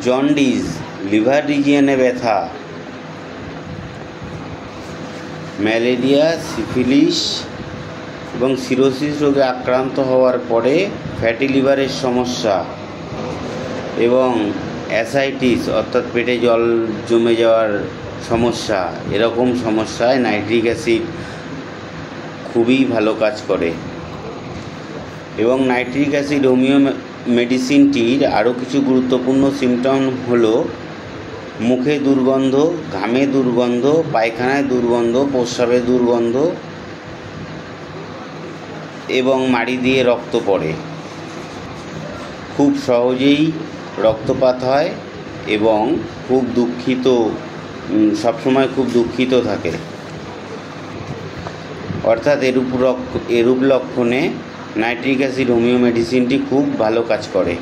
Jaundice, liver রিজিয়নে ব্যথা, malaria, syphilis এবং cirrhosis রোগে আক্রান্ত হওয়ার পরে ফ্যাটি লিভারের সমস্যা এবং অ্যাসাইটিস অর্থাৎ পেটে জল জমে যাওয়ার সমস্যা, এরকম সমস্যায় নাইট্রিক অ্যাসিড খুবই ভালো কাজ করে। এবং নাইট্রিক অ্যাসিড হোমিও মেডিসিনটির আরও কিছু গুরুত্বপূর্ণ সিমটম হলো মুখে দুর্গন্ধ, ঘামে দুর্গন্ধ, পায়খানায় দুর্গন্ধ, প্রস্রাবে দুর্গন্ধ এবং মাড়ি দিয়ে রক্ত পড়ে, খুব সহজেই রক্তপাত হয় এবং খুব দুঃখিত, সবসময় খুব দুঃখিত থাকে। অর্থাৎ এরূপ লক্ষণে নাইট্রিক অ্যাসিড হোমিও মেডিসিনটি খুব ভালো কাজ করে।